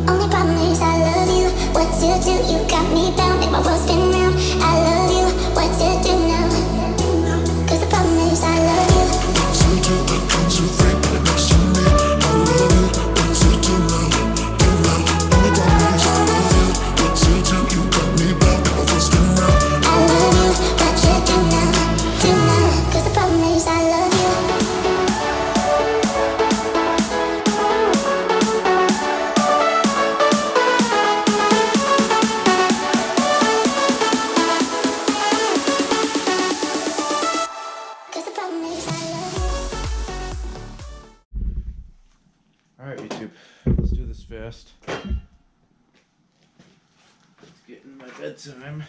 Only problem is I love you. What to do? You got me bound, make my world spin round. I love you. What to do now? 'Cause the problem is I love you. What to do? What you think? What makes you me? I love you. What to do now? Do now. Only problem is I love you. What to do? You got me bound, make my world spin round. I love you. What you do now? Do now. 'Cause the problem is I love you. Alright, YouTube, let's do this fast. It's getting my bedtime.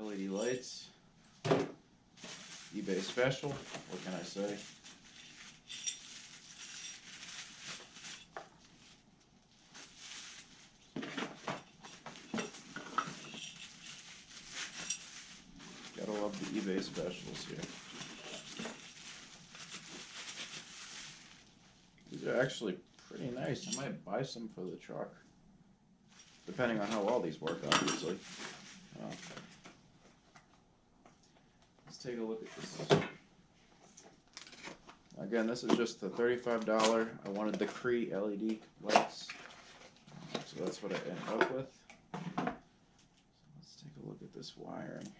LED lights, eBay special, what can I say? Gotta love the eBay specials here. These are actually pretty nice. I might buy some for the truck, depending on how well these work, obviously. Let's take a look at this. Again, this is just the $35. I wanted the Cree LED lights, so that's what I ended up with. So let's take a look at this wiring.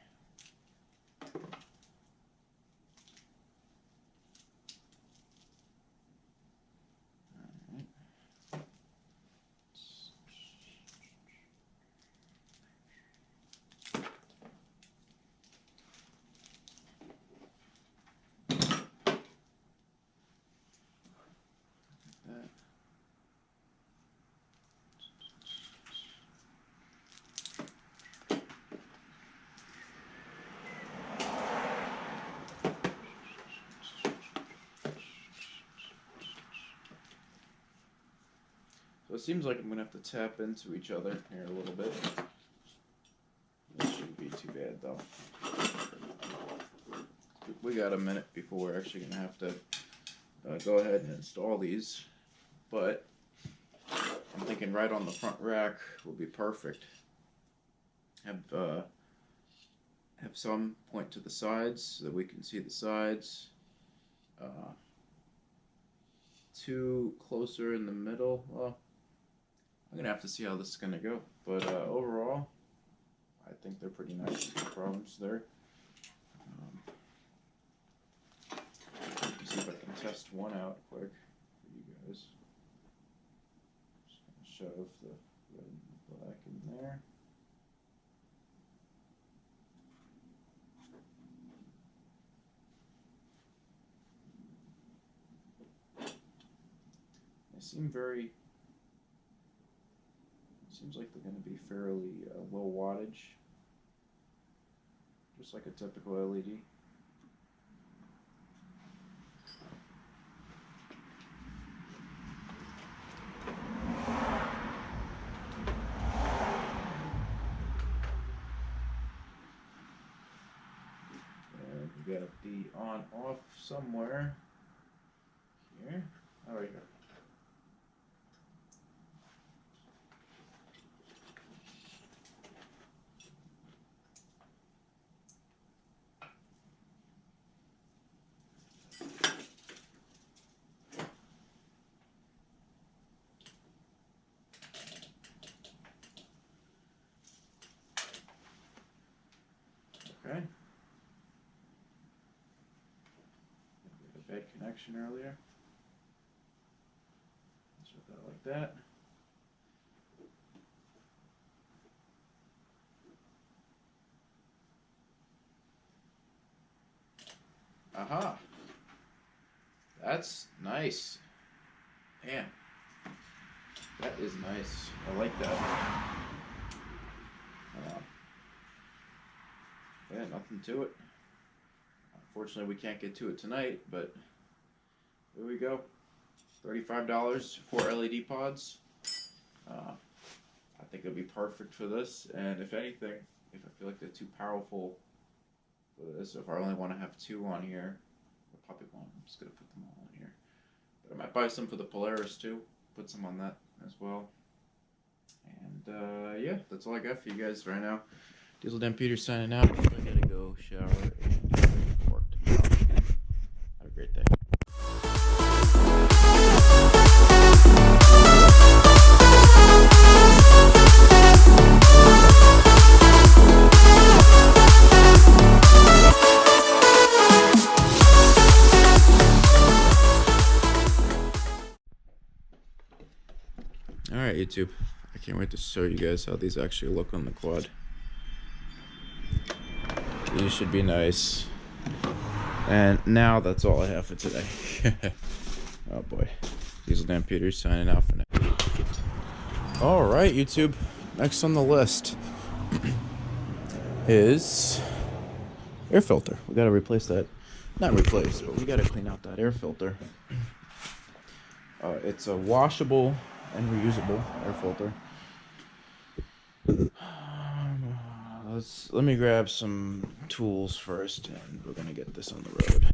So it seems like I'm going to have to tap into each other here a little bit. This shouldn't be too bad though. We got a minute before we're actually going to have to go ahead and install these. But I'm thinking right on the front rack will be perfect. Have some point to the sides so that we can see the sides. Two closer in the middle. Well, I'm gonna have to see how this is gonna go, but overall, I think they're pretty nice. No problems there. Let me see if I can test one out quick for you guys. Just gonna shove the red and black in there. They seem very. Seems like they're going to be fairly low wattage, just like a typical LED. There we got the on off somewhere here. Oh, right here. Okay. A bad connection earlier. Let's put that like that. Aha. That's nice. Man. That is nice. I like that. Yeah, nothing to it. Unfortunately, we can't get to it tonight, but there we go. $35 for LED pods. I think it'll be perfect for this, and if anything, if I feel like they're too powerful for this, if I only want to have two on here, I probably won't. I'm just going to put them all in here. But I might buy some for the Polaris too, put some on that as well. And yeah, that's all I got for you guys right now. Diesel Dan Peters signing out. I gotta go shower and get ready for work tomorrow. Have a great day. Alright, YouTube. I can't wait to show you guys how these actually look on the quad. These should be nice. And now that's all I have for today. Oh boy. Diesel Dan Peters signing out for now. Alright, YouTube. Next on the list is air filter. We gotta replace that. Not replace, but we gotta clean out that air filter. It's a washable and reusable air filter. Let me grab some tools first, and we're gonna get this on the road.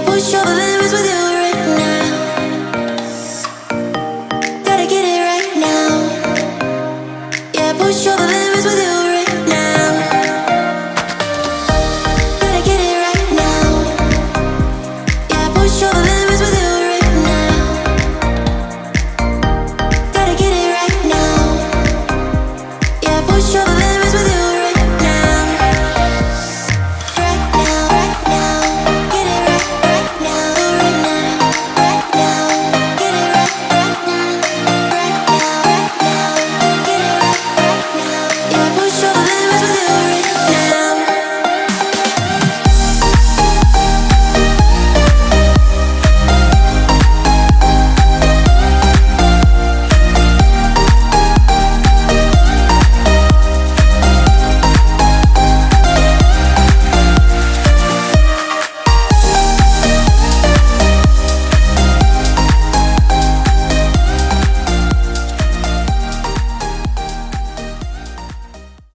Push over